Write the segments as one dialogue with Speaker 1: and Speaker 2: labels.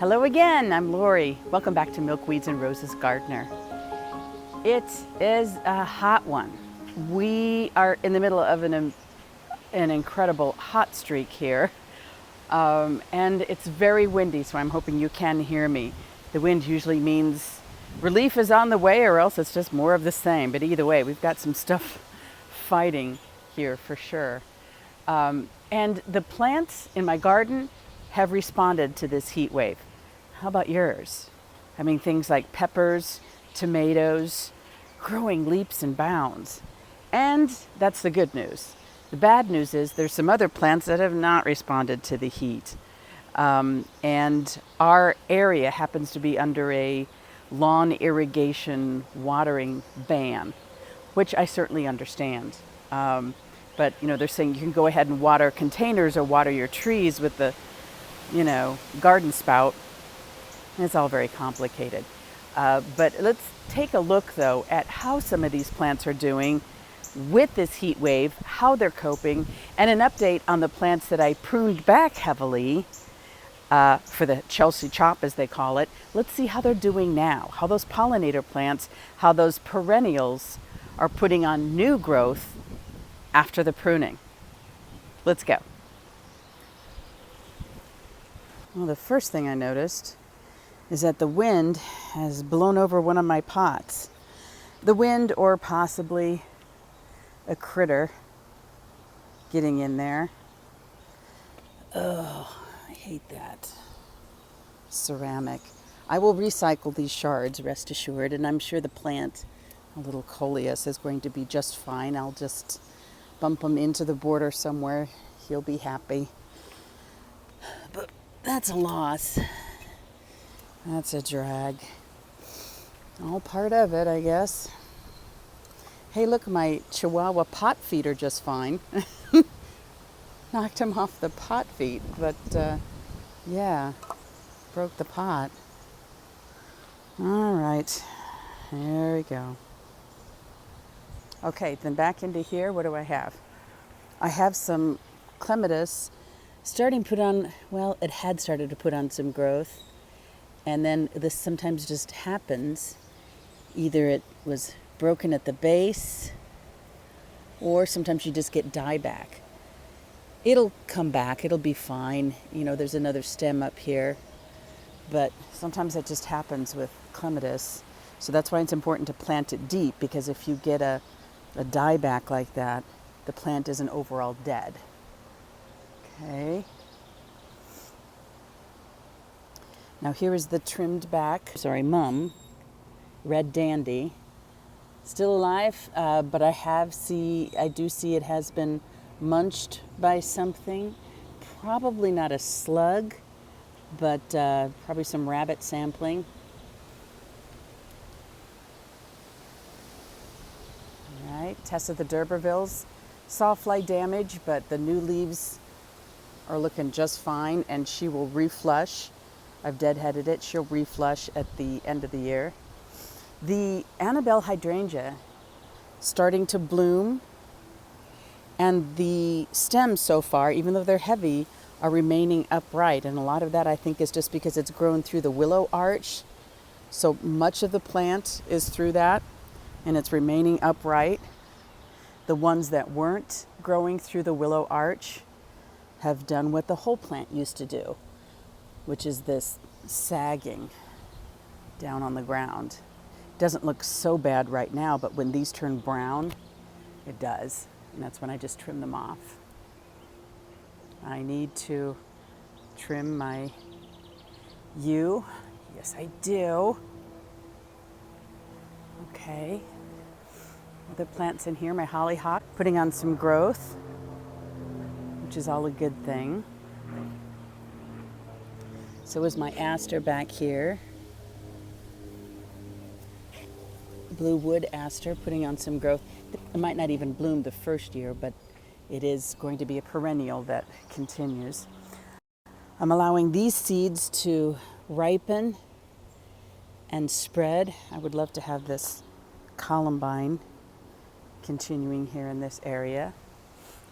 Speaker 1: Hello again, I'm Lori. Welcome back to Milkweeds and Roses Gardener. It is a hot one. We are in the middle of an incredible hot streak here. And it's very windy, so I'm hoping you can hear me. The wind usually means relief is on the way, or else it's just more of the same. But either way, we've got some stuff fighting here for sure. And the plants in my garden have responded to this heat wave. How about yours? I mean, things like peppers, tomatoes, growing leaps and bounds. And that's the good news. The bad news is there's some other plants that have not responded to the heat. And our area happens to be under a lawn irrigation watering ban, which I certainly understand. But they're saying you can go ahead and water containers or water your trees with the, garden spout. It's all very complicated. But let's take a look, though, at how some of these plants are doing with this heat wave, how they're coping, and an update on the plants that I pruned back heavily for the Chelsea chop, as they call it. Let's see how they're doing now, how those pollinator plants, how those perennials are putting on new growth after the pruning. Let's go. Well, the first thing I noticed is that the wind has blown over one of my pots. The wind, or possibly a critter getting in there. Oh, I hate that. Ceramic. I will recycle these shards, rest assured, and I'm sure the plant, a little coleus, is going to be just fine. I'll just bump him into the border somewhere. He'll be happy. But that's a loss. That's a drag. All part of it, I guess. Hey, look, my Chihuahua pot feet are just fine. Knocked him off the pot feet, but yeah, broke the pot. All right, there we go. Okay, then back into here, what do I have? I have some clematis starting to put on, well, it had started to put on some growth. And then this sometimes just happens. Either it was broken at the base, or sometimes you just get dieback. It'll come back, it'll be fine. There's another stem up here. But sometimes that just happens with clematis. So that's why it's important to plant it deep, because if you get a dieback like that, the plant isn't overall dead. Okay. Now here is the trimmed back, mum, red dandy. Still alive, but I do see it has been munched by something. Probably not a slug, but probably some rabbit sampling. All right, Tessa the D'Urbervilles. Sawfly damage, but the new leaves are looking just fine, and she will reflush. I've deadheaded it. She'll reflush at the end of the year. The Annabelle hydrangea starting to bloom, and the stems so far, even though they're heavy, are remaining upright. And a lot of that, I think, is just because it's grown through the willow arch. So much of the plant is through that, and it's remaining upright. The ones that weren't growing through the willow arch have done what the whole plant used to do, which is this sagging down on the ground. Doesn't look so bad right now, but when these turn brown, it does. And that's when I just trim them off. I need to trim my yew. Yes, I do. Okay. Other plants in here, my hollyhock, putting on some growth, which is all a good thing. So is my aster back here. Blue wood aster putting on some growth. It might not even bloom the first year, but it is going to be a perennial that continues. I'm allowing these seeds to ripen and spread. I would love to have this columbine continuing here in this area.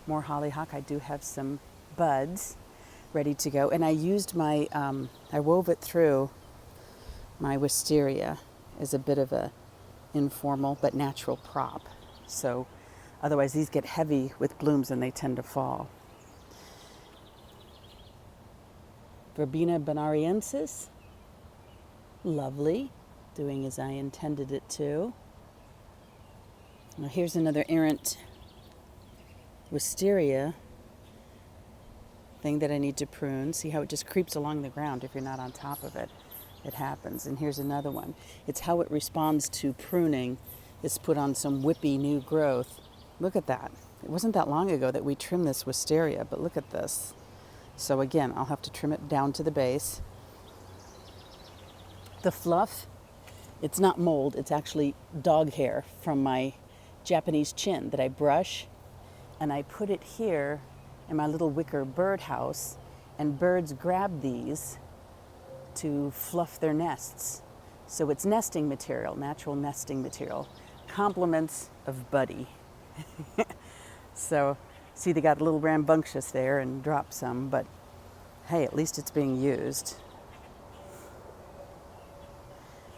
Speaker 1: More hollyhock. I do have some buds. ready to go. And I used my, I wove it through my wisteria as a bit of a informal but natural prop. So otherwise these get heavy with blooms and they tend to fall. Verbena bonariensis, lovely, doing as I intended it to. Now here's another errant wisteria thing that I need to prune. See how it just creeps along the ground if you're not on top of it. It happens. And here's another one. It's how it responds to pruning. It's put on some whippy new growth. Look at that. It wasn't that long ago that we trimmed this wisteria, but look at this. So again, I'll have to trim it down to the base. The fluff, it's not mold, it's actually dog hair from my Japanese chin that I brush, and I put it here in my little wicker birdhouse, and birds grab these to fluff their nests. So it's nesting material, natural nesting material. Compliments of Buddy. So, see, they got a little rambunctious there and dropped some, but hey, at least it's being used.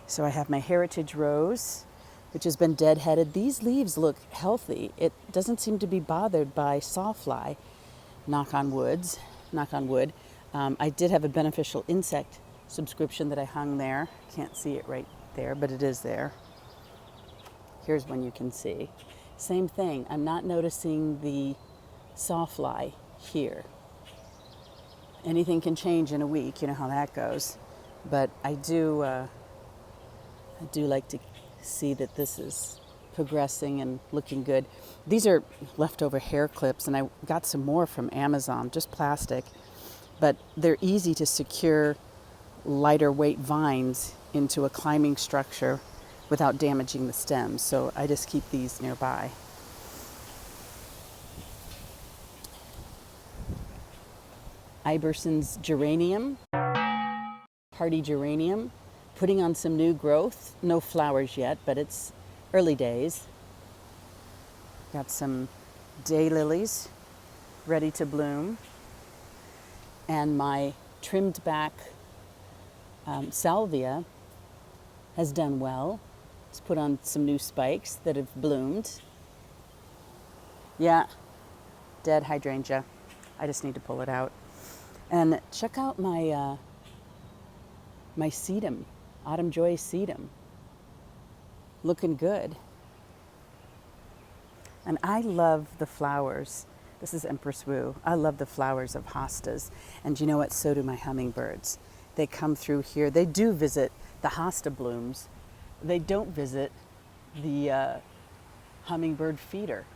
Speaker 1: So I have my heritage rose, which has been deadheaded. These leaves look healthy. It doesn't seem to be bothered by sawfly, knock on wood. I did have a beneficial insect subscription that I hung there. Can't see it right there, but it is there. Here's one you can see. Same thing, I'm not noticing the sawfly here. Anything can change in a week, you know how that goes. But I do like to see that this is progressing and looking good. These are leftover hair clips, and I got some more from Amazon, just plastic. But they're easy to secure lighter weight vines into a climbing structure without damaging the stems. So I just keep these nearby. Iberson's geranium, hardy geranium, putting on some new growth. No flowers yet, but it's early days. Got some daylilies ready to bloom. And my trimmed back salvia has done well. It's put on some new spikes that have bloomed. Yeah, dead hydrangea. I just need to pull it out. And check out my my sedum, Autumn Joy sedum. Looking good. And I love the flowers. This is Empress Wu. I love the flowers of hostas. And you know what? So do my hummingbirds. They come through here. They do visit the hosta blooms. They don't visit the hummingbird feeder.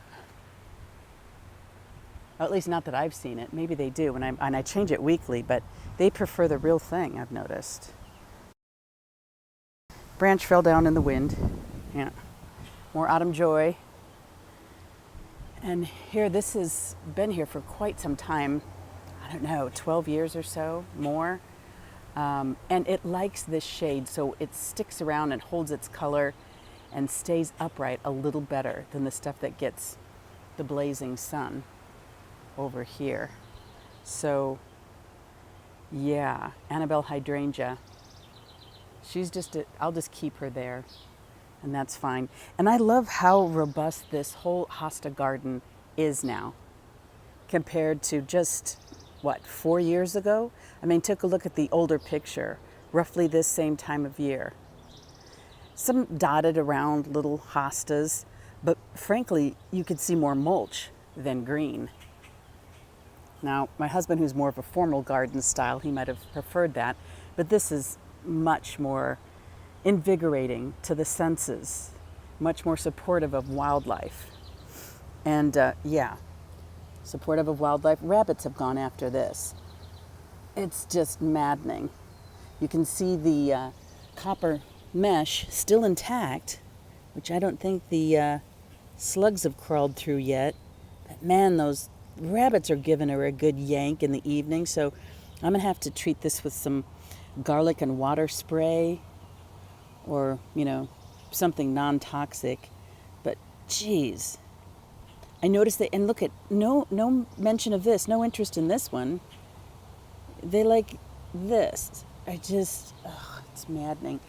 Speaker 1: Or at least not that I've seen it. Maybe they do, and I change it weekly, but they prefer the real thing, I've noticed. Branch fell down in the wind. Yeah. More autumn joy. And here, this has been here for quite some time. I don't know, 12 years or so, more. And it likes this shade, so it sticks around and holds its color and stays upright a little better than the stuff that gets the blazing sun over here. So yeah, Annabelle hydrangea. She's I'll just keep her there, and that's fine. And I love how robust this whole hosta garden is now compared to just, 4 years ago? I mean, took a look at the older picture, roughly this same time of year. Some dotted around little hostas, but frankly, you could see more mulch than green. Now, my husband, who's more of a formal garden style, he might have preferred that, but this is much more invigorating to the senses, much more supportive of wildlife. And supportive of wildlife. Rabbits have gone after this. It's just maddening. You can see the copper mesh still intact, which I don't think the slugs have crawled through yet. But man, those rabbits are giving her a good yank in the evening, so I'm gonna have to treat this with some garlic and water spray, or something non-toxic. But geez, I noticed that, and look at no mention of this, no interest in this one. they like this. It's maddening.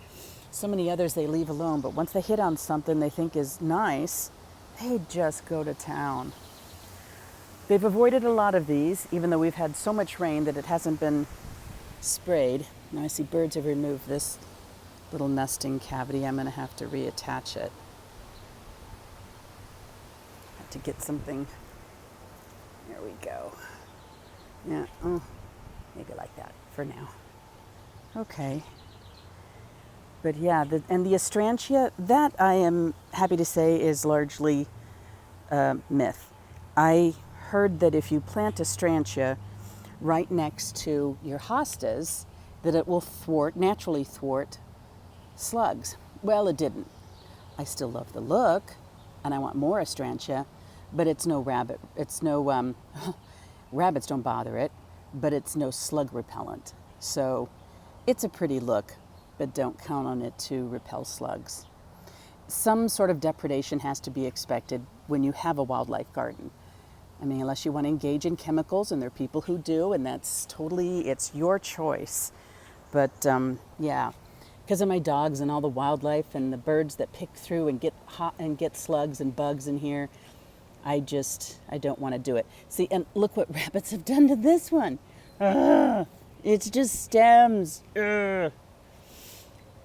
Speaker 1: So many others they leave alone, but once they hit on something they think is nice, they just go to town. They've avoided a lot of these, even though we've had so much rain that it hasn't been sprayed. Now I see birds have removed this little nesting cavity. I'm going to have to reattach it. Have to get something. There we go. Yeah, maybe like that for now. Okay. But yeah, and the astrantia, that I am happy to say is largely myth. I heard that if you plant astrantia right next to your hostas, that it will naturally thwart slugs. Well, it didn't. I still love the look, and I want more astrantia, but it's no rabbit. It's no, rabbits don't bother it, but it's no slug repellent. So it's a pretty look, but don't count on it to repel slugs. Some sort of depredation has to be expected when you have a wildlife garden. I mean, unless you want to engage in chemicals, and there are people who do, and that's totally, it's your choice. But yeah, because of my dogs and all the wildlife and the birds that pick through and get hot and get slugs and bugs in here, I don't want to do it. See, and look what rabbits have done to this one. It's just stems. And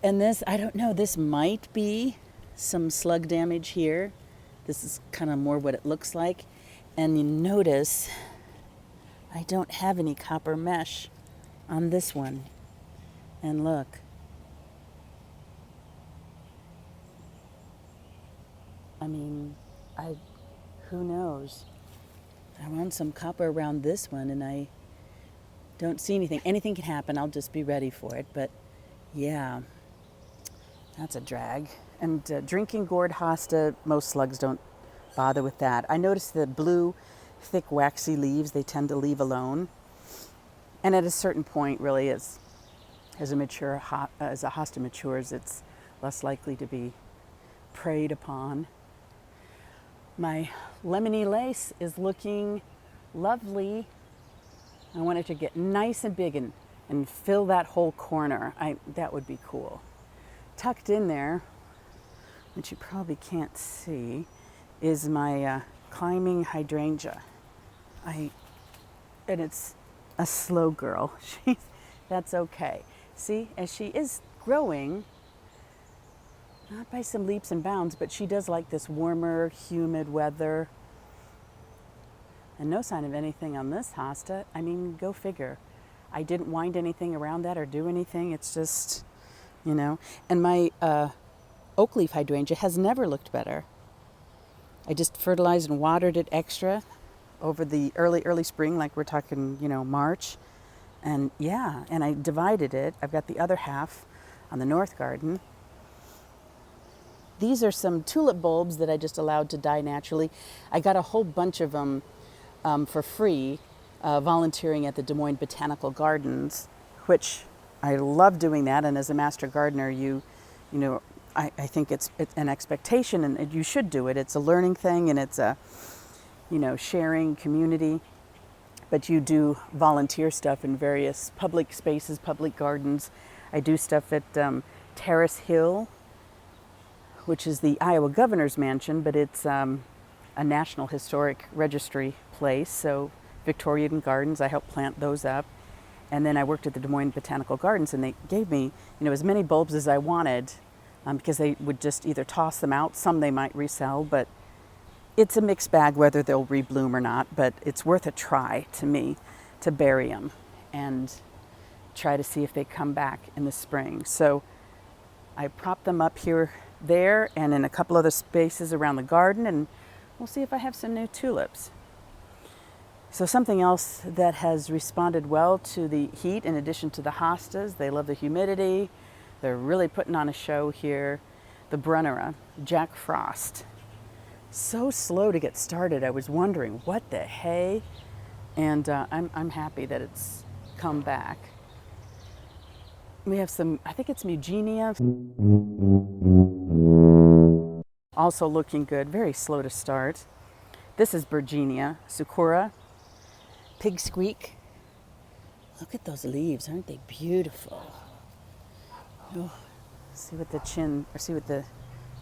Speaker 1: this, I don't know, this might be some slug damage here. This is kind of more what it looks like. And you notice I don't have any copper mesh on this one. And look. I mean, who knows? I want some copper around this one and I don't see anything. Anything can happen, I'll just be ready for it. But yeah, that's a drag. And drinking gourd hosta, most slugs don't bother with that. I noticed the blue, thick, waxy leaves, they tend to leave alone. And at a certain point, really, as a hosta matures, it's less likely to be preyed upon. My lemony lace is looking lovely. I want it to get nice and big and fill that whole corner. That would be cool. Tucked in there, which you probably can't see, is my climbing hydrangea. And it's a slow girl. That's okay. See, as she is growing, not by some leaps and bounds, but she does like this warmer, humid weather. And no sign of anything on this hosta. I mean, go figure. I didn't wind anything around that or do anything. It's just, you know. And my oak leaf hydrangea has never looked better. I just fertilized and watered it extra over the early spring, like we're talking, March. And yeah, and I divided it. I've got the other half on the north garden. These are some tulip bulbs that I just allowed to die naturally. I got a whole bunch of them for free, volunteering at the Des Moines Botanical Gardens, which I love doing that. And as a master gardener, I think it's an expectation, and you should do it. It's a learning thing, and it's a, sharing community. But you do volunteer stuff in various public spaces, public gardens. I do stuff at Terrace Hill, which is the Iowa Governor's Mansion, but it's a National Historic Registry place. So Victorian gardens, I helped plant those up. And then I worked at the Des Moines Botanical Gardens, and they gave me, as many bulbs as I wanted, because they would just either toss them out. Some they might resell, but it's a mixed bag whether they'll rebloom or not. But it's worth a try to me to bury them and try to see if they come back in the spring. So I propped them up here, there, and in a couple other spaces around the garden, and we'll see if I have some new tulips. So something else that has responded well to the heat, in addition to the hostas, they love the humidity. They're really putting on a show here. The Brunnera, Jack Frost. So slow to get started. I was wondering, what the hey? And I'm happy that it's come back. We have some, I think it's Mugenia. Also looking good, very slow to start. This is Virginia, Sakura, Pig Squeak. Look at those leaves, aren't they beautiful? Oh, see what the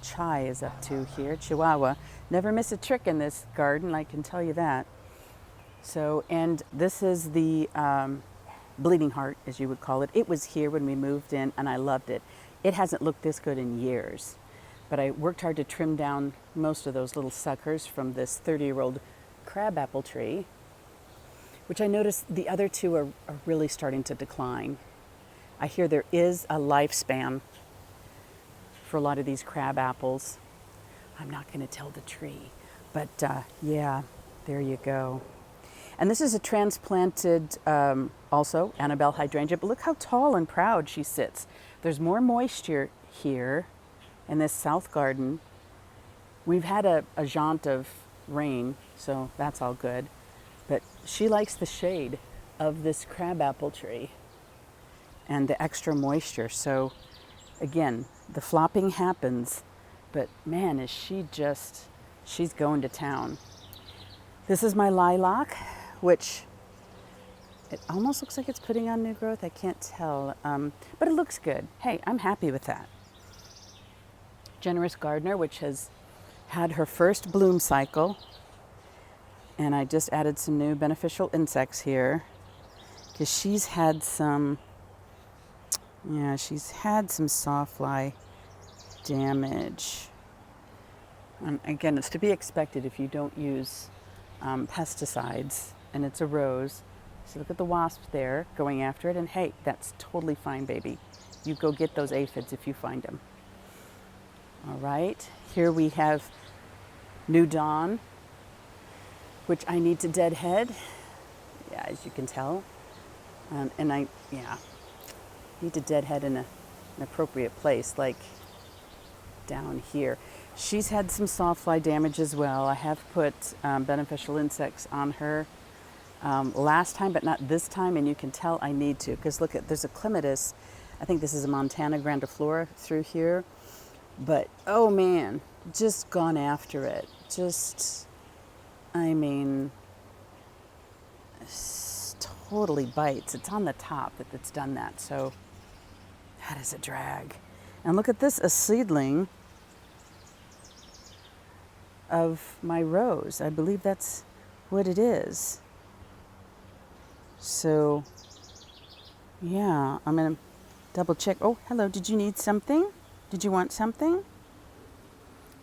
Speaker 1: chai is up to here. Chihuahua. Never miss a trick in this garden, I can tell you that. So, and this is the bleeding heart, as you would call it. It was here when we moved in, and I loved it. It hasn't looked this good in years, but I worked hard to trim down most of those little suckers from this 30-year-old crabapple tree, which I noticed the other two are really starting to decline. I hear there is a lifespan for a lot of these crab apples. I'm not going to tell the tree, but yeah, there you go. And this is a transplanted, also, Annabelle hydrangea, but look how tall and proud she sits. There's more moisture here in this south garden. We've had a jaunt of rain, so that's all good. But she likes the shade of this crabapple tree and the extra moisture. So again, the flopping happens, but man, is she's going to town. This is my lilac, which it almost looks like it's putting on new growth. I can't tell, but it looks good. Hey, I'm happy with that. Generous Gardener, which has had her first bloom cycle. And I just added some new beneficial insects here because she's had some sawfly damage. Again, it's to be expected if you don't use pesticides, and it's a rose. So look at the wasp there going after it, and hey, that's totally fine, baby. You go get those aphids if you find them. All right, here we have New Dawn, which I need to deadhead, yeah, as you can tell. And I need to deadhead in an appropriate place, like down here. She's had some sawfly damage as well. I have put beneficial insects on her last time, but not this time, and you can tell I need to, because look, there's a clematis. I think this is a Montana grandiflora through here, but oh man, just gone after it. Totally bites. It's on the top that's done that, so that is a drag. And look at this, a seedling of my rose. I believe that's what it is. So, yeah, I'm gonna double check. Oh, hello, did you need something? Did you want something?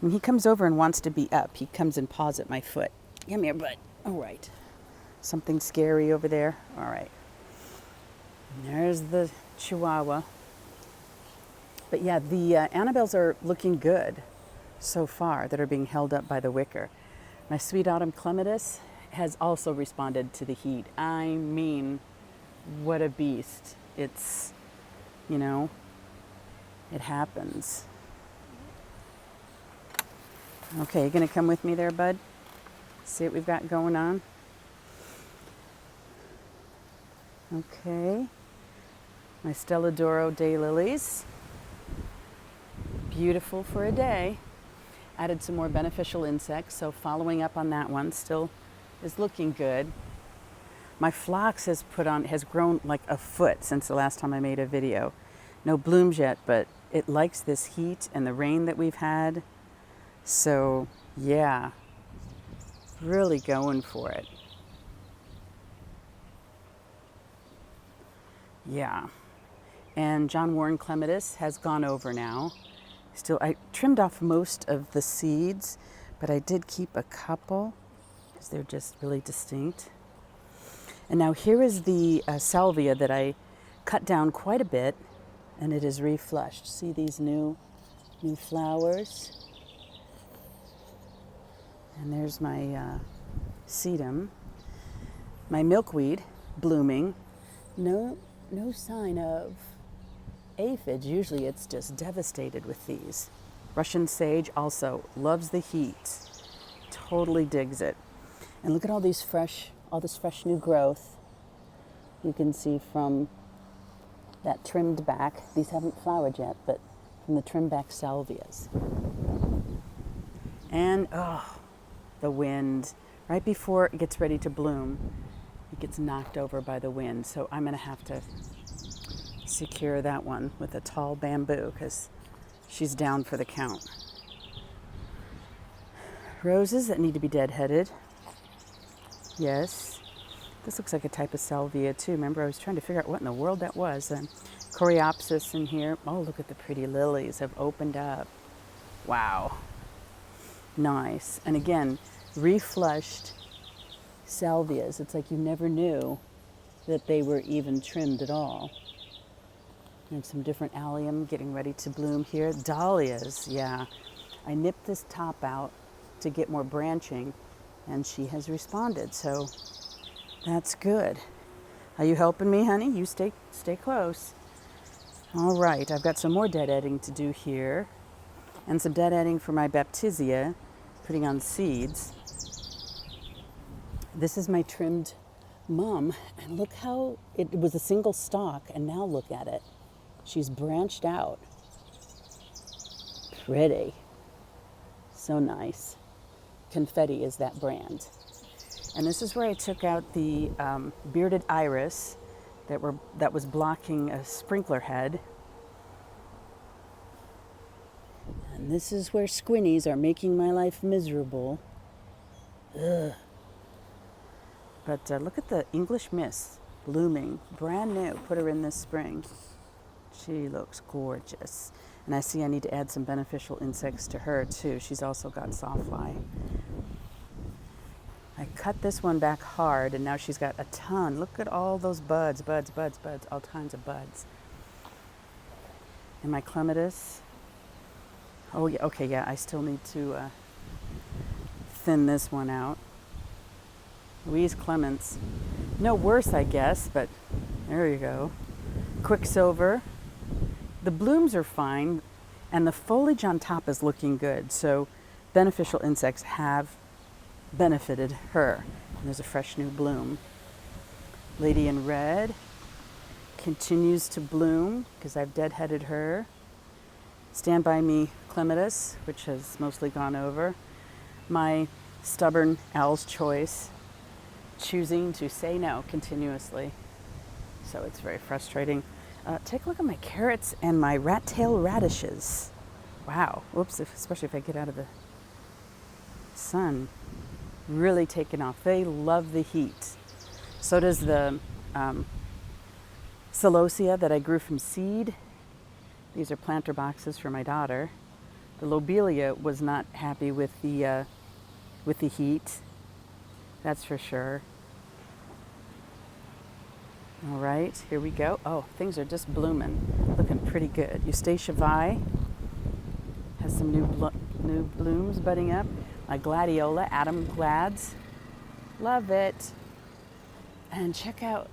Speaker 1: When he comes over and wants to be up, he comes and paws at my foot. Come here, bud. All right. Something scary over there. All right. And there's the Chihuahua. But yeah, the Annabelles are looking good so far that are being held up by the wicker. My sweet autumn clematis has also responded to the heat. I mean, what a beast. It's, it happens. Okay, you gonna come with me there, bud? See what we've got going on? Okay. My Stelladoro daylilies. Beautiful for a day. Added some more beneficial insects, so following up on that one still is looking good. My phlox has grown like a foot since the last time I made a video. No blooms yet, but it likes this heat and the rain that we've had. So yeah, really going for it. Yeah. And John Warren clematis has gone over now. Still, I trimmed off most of the seeds, but I did keep a couple because they're just really distinct. And now here is the salvia that I cut down quite a bit, and it is reflushed. See these new flowers? And there's my sedum. My milkweed blooming. No sign of aphids. Usually it's just devastated with these. Russian sage also loves the heat. Totally digs it. And look at all this fresh new growth. You can see from that trimmed back. These haven't flowered yet, but from the trimmed back salvias. And the wind, right before it gets ready to bloom, it gets knocked over by the wind. So I'm gonna have to secure that one with a tall bamboo because she's down for the count. Roses that need to be deadheaded. Yes. This looks like a type of salvia too. Remember, I was trying to figure out what in the world that was. Coreopsis in here. Oh, look at the pretty lilies have opened up. Wow. Nice. And again, reflushed salvias. It's like you never knew that they were even trimmed at all. And some different allium getting ready to bloom here. Dahlias, yeah. I nipped this top out to get more branching, and she has responded, so that's good. Are you helping me, honey? You stay close. All right, I've got some more deadheading to do here, and some deadheading for my baptisia, putting on seeds. This is my trimmed mum, and look how it was a single stalk, and now look at it. She's branched out. Pretty. So nice. Confetti is that brand. And this is where I took out the bearded iris that was blocking a sprinkler head. And this is where squinnies are making my life miserable. Ugh. But look at the English Miss blooming, brand new. Put her in this spring. She looks gorgeous. And I see I need to add some beneficial insects to her too. She's also got sawfly. I cut this one back hard, and now she's got a ton. Look at all those buds, all kinds of buds. And my clematis. Oh, yeah, okay, yeah, I still need to thin this one out. Louise Clements. No worse, I guess, but there you go. Quicksilver. The blooms are fine, and the foliage on top is looking good, so beneficial insects have benefited her. And there's a fresh new bloom. Lady in Red continues to bloom because I've deadheaded her. Stand By Me Clematis, which has mostly gone over. My stubborn Owl's Choice, choosing to say no continuously. So it's very frustrating. Take a look at my carrots and my rat tail radishes. Wow. Whoops, especially if I get out of the sun. Really taken off. They love the heat. So does the celosia that I grew from seed. These are planter boxes for my daughter. The lobelia was not happy with the heat. That's for sure. All right, here we go. Oh, things are just blooming, looking pretty good. Eustacia Vi has some new blooms budding up. My gladiola, Adam Glads, love it. And check out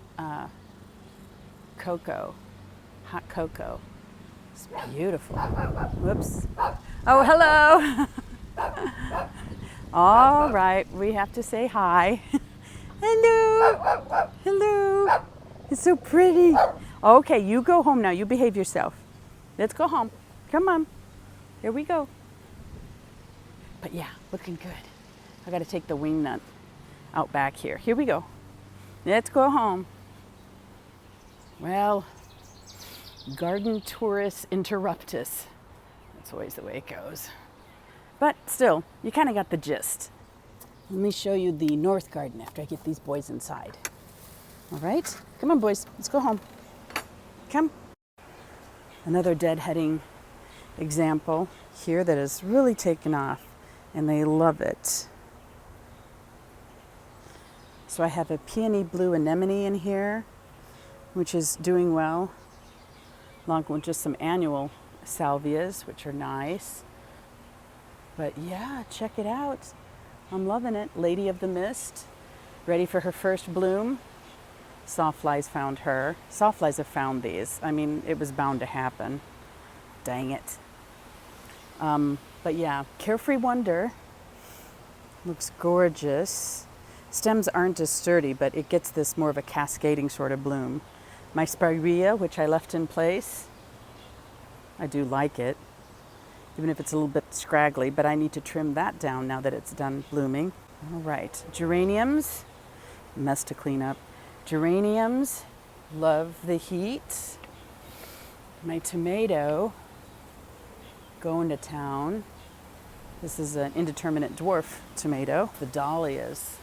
Speaker 1: cocoa, hot cocoa. It's beautiful. Whoops. Oh, hello. All right, we have to say hi. Hello. Hello. It's so pretty. Okay, you go home now. You behave yourself. Let's go home. Come on. Here we go. But yeah, looking good. I got to take the wing nut out back here. Here we go. Let's go home. Well, garden tourist interruptus. That's always the way it goes. But still, you kind of got the gist. Let me show you the north garden after I get these boys inside. All right? Come on, boys. Let's go home. Come. Another deadheading example here that has really taken off, and they love it. So I have a peony blue anemone in here, which is doing well, along with just some annual salvias, which are nice. But yeah, check it out. I'm loving it. Lady of the Mist, ready for her first bloom. Sawflies found her. Sawflies have found these. I mean, it was bound to happen. Dang it. But yeah, Carefree Wonder looks gorgeous. Stems aren't as sturdy, but it gets this more of a cascading sort of bloom. My spirea, which I left in place, I do like it, even if it's a little bit scraggly, but I need to trim that down now that it's done blooming. All right, geraniums, mess to clean up. Geraniums, love the heat. My tomato, going to town. This is an indeterminate dwarf tomato. The dahlias,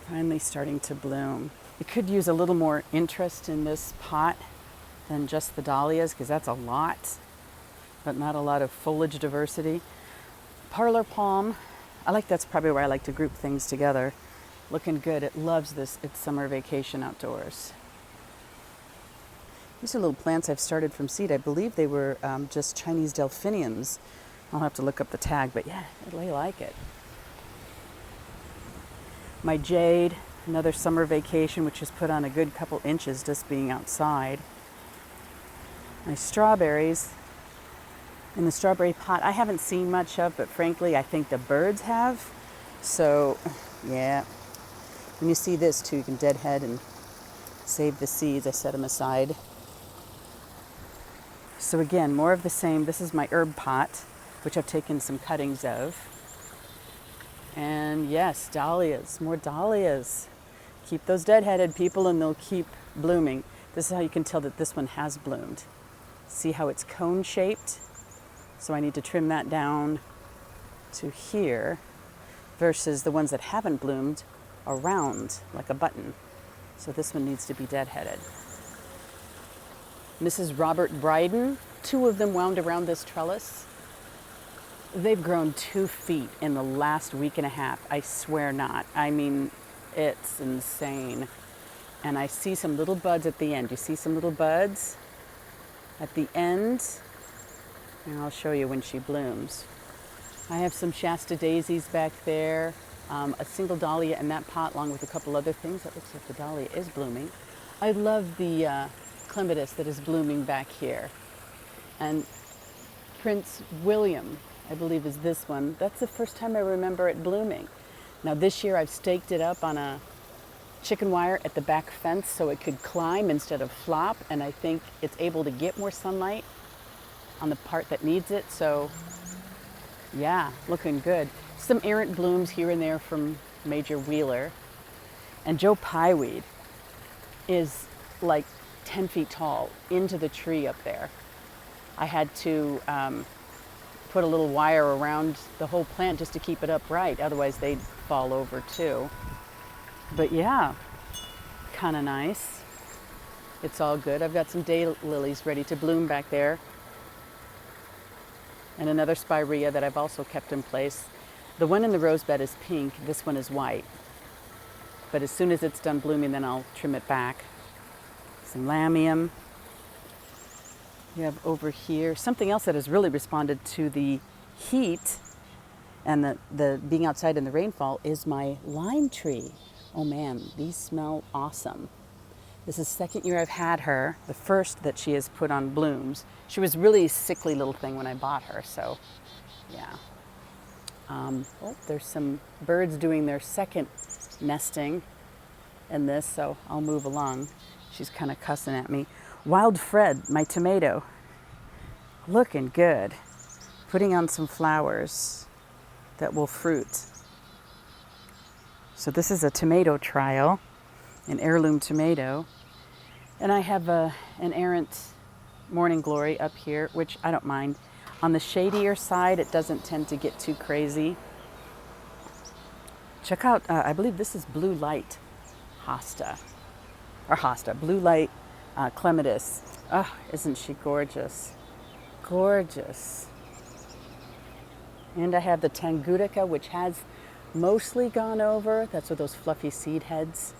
Speaker 1: finally starting to bloom. It could use a little more interest in this pot than just the dahlias, because that's a lot, but not a lot of foliage diversity. Parlor palm, that's probably where I like to group things together. Looking good. It loves this. It's summer vacation outdoors. These are little plants I've started from seed. I believe they were just Chinese delphiniums. I'll have to look up the tag, but yeah, I really like it. My jade, another summer vacation, which has put on a good couple inches just being outside. My strawberries, in the strawberry pot, I haven't seen much of, but frankly, I think the birds have. So, yeah. When you see this too, you can deadhead and save the seeds. I set them aside. So again, more of the same. This is my herb pot, which I've taken some cuttings of. And yes, dahlias, more dahlias. Keep those deadheaded, people, and they'll keep blooming. This is how you can tell that this one has bloomed. See how it's cone shaped? So I need to trim that down to here versus the ones that haven't bloomed are round like a button. So this one needs to be deadheaded. Mrs. Robert Bryden, 2 of them wound around this trellis. They've grown 2 feet in the last week and a half. I swear not. I mean, it's insane. And I see some little buds at the end. You see some little buds at the end? And I'll show you when she blooms. I have some Shasta daisies back there. A single dahlia in that pot along with a couple other things. That looks like the dahlia is blooming. I love the clematis that is blooming back here. And Prince William, I believe, is this one. That's the first time I remember it blooming. Now this year I've staked it up on a chicken wire at the back fence so it could climb instead of flop, and I think it's able to get more sunlight on the part that needs it. So yeah, looking good. Some errant blooms here and there from Major Wheeler. And Joe Pyeweed is like 10 feet tall into the tree up there. I had to put a little wire around the whole plant just to keep it upright. Otherwise they'd fall over too. But yeah, kind of nice. It's all good. I've got some daylilies ready to bloom back there. And another spirea that I've also kept in place. The one in the rose bed is pink. This one is white. But as soon as it's done blooming, then I'll trim it back. Some lamium. You have over here something else that has really responded to the heat and the being outside in the rainfall is my lime tree. Oh man, these smell awesome. This is the 2nd year I've had her, the first that she has put on blooms. She was really a sickly little thing when I bought her, so yeah. Oh, there's some birds doing their second nesting in this, so I'll move along. She's kind of cussing at me. Wild Fred, my tomato, looking good. Putting on some flowers that will fruit. So this is a tomato trial, an heirloom tomato. And I have an errant morning glory up here, which I don't mind. On the shadier side, it doesn't tend to get too crazy. Check out, I believe this is blue light hosta, blue light clematis. Oh, isn't she gorgeous? Gorgeous. And I have the Tangutica, which has mostly gone over. That's with those fluffy seed heads.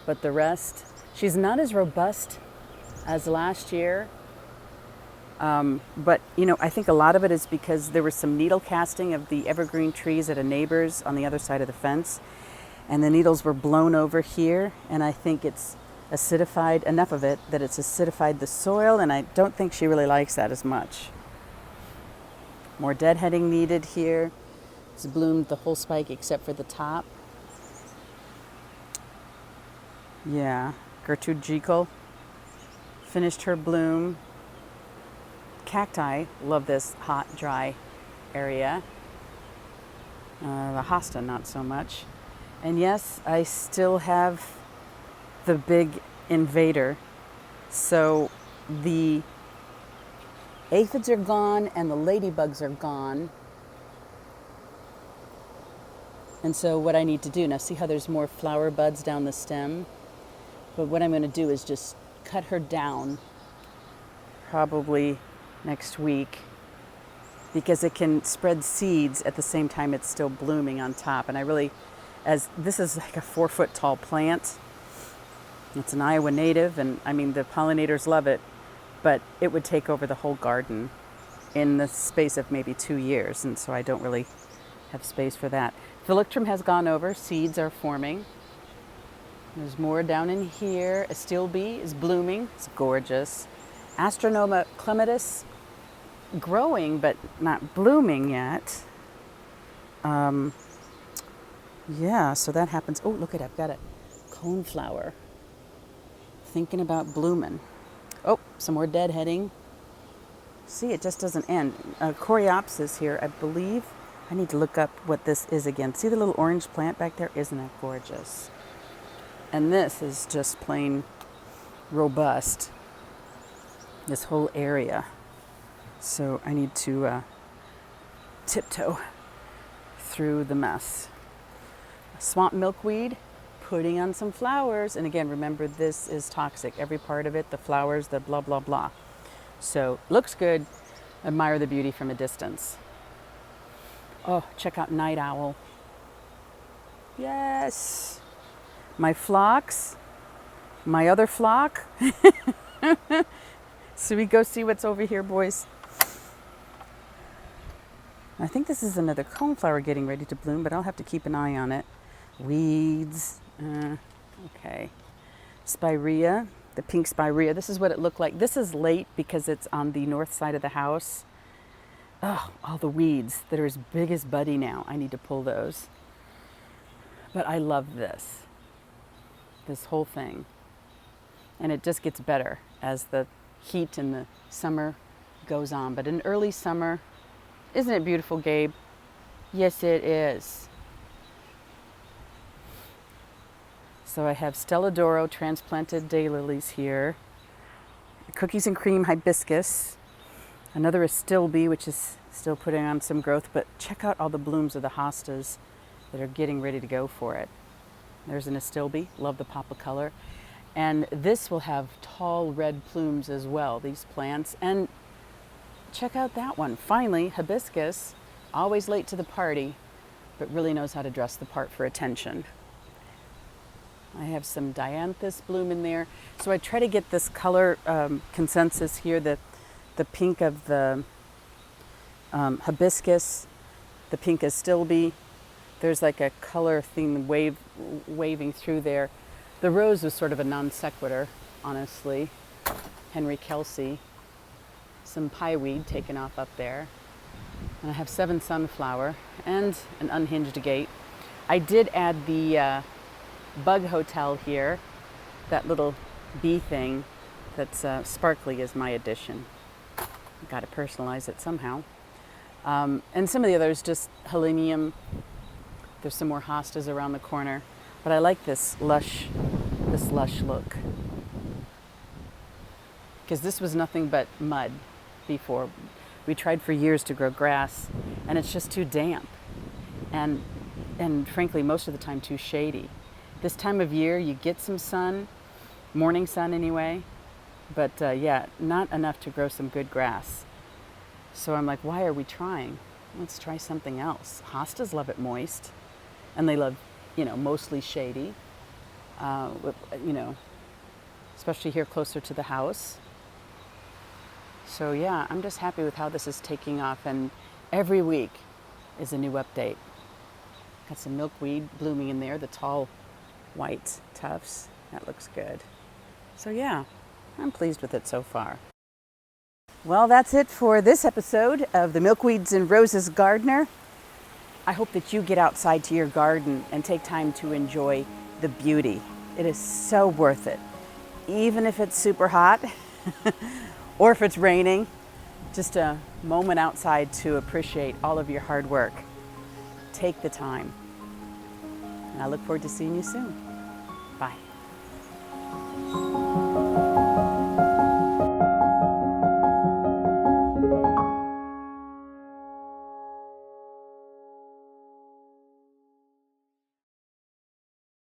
Speaker 1: But the rest, she's not as robust as last year. But, you know, I think a lot of it is because there was some needle casting of the evergreen trees at a neighbor's on the other side of the fence. And the needles were blown over here. And I think it's acidified, enough of it, that it's acidified the soil. And I don't think she really likes that as much. More deadheading needed here. It's bloomed the whole spike except for the top. Yeah, Gertrude Jekyll finished her bloom. Cacti, love this hot, dry area. The hosta, not so much. And yes, I still have the big invader. So the aphids are gone and the ladybugs are gone. And so what I need to do, now see how there's more flower buds down the stem? But what I'm going to do is just cut her down probably next week, because it can spread seeds at the same time it's still blooming on top. And I really, as this is like a 4-foot tall plant, it's an Iowa native, and I mean the pollinators love it, but it would take over the whole garden in the space of maybe 2 years, and so I don't really have space for that. Phylloxera has gone over, seeds are forming. There's more down in here. Astilbe is blooming, it's gorgeous. Astronoma clematis, growing but not blooming yet. Yeah, so that happens. Oh, look at it, I've got a coneflower thinking about blooming. Oh, some more deadheading. See, it just doesn't end. Coreopsis here, I believe. I need to look up what this is again. See the little orange plant back there? Isn't that gorgeous? And this is just plain robust, this whole area. So I need to tiptoe through the mess. Swamp milkweed, putting on some flowers. And again, remember, this is toxic. Every part of it, the flowers, the blah, blah, blah. So looks good. Admire the beauty from a distance. Oh, check out night owl. Yes. My phlox, my other flock. So we go see what's over here, boys. I think this is another coneflower getting ready to bloom, but I'll have to keep an eye on it. Weeds. Okay. Spirea, the pink spirea. This is what it looked like. This is late because it's on the north side of the house. Oh, all the weeds that are as big as Buddy now. I need to pull those. But I love this whole thing. And it just gets better as the heat in the summer goes on. But in early summer, isn't it beautiful, Gabe? Yes, it is. So I have Stelladoro transplanted daylilies here. Cookies and cream hibiscus. Another Astilbe, which is still putting on some growth. But check out all the blooms of the hostas that are getting ready to go for it. There's an Astilbe, love the pop of color. And this will have tall red plumes as well, these plants. And check out that one. Finally, hibiscus, always late to the party, but really knows how to dress the part for attention. I have some dianthus bloom in there. So I try to get this color consensus here, the pink of the hibiscus, the pink Astilbe. There's like a color theme waving through there. The rose was sort of a non sequitur, honestly. Henry Kelsey. Some pieweed taken off up there. And I have 7 sunflower and an unhinged gate. I did add the bug hotel here, that little bee thing that's sparkly is my addition. Got to personalize it somehow. And some of the others, just helenium. There's some more hostas around the corner, but I like this lush look, because this was nothing but mud before. We tried for years to grow grass, and it's just too damp, and frankly, most of the time too shady. This time of year, you get some sun, morning sun anyway, but yeah, not enough to grow some good grass. So I'm like, why are we trying? Let's try something else. Hostas love it moist. And they love, mostly shady, especially here closer to the house. So yeah, I'm just happy with how this is taking off. And every week is a new update. Got some milkweed blooming in there, the tall white tufts. That looks good. So yeah, I'm pleased with it so far. Well, that's it for this episode of the Milkweeds and Roses Gardener. I hope that you get outside to your garden and take time to enjoy the beauty. It is so worth it. Even if it's super hot or if it's raining, just a moment outside to appreciate all of your hard work. Take the time. And I look forward to seeing you soon.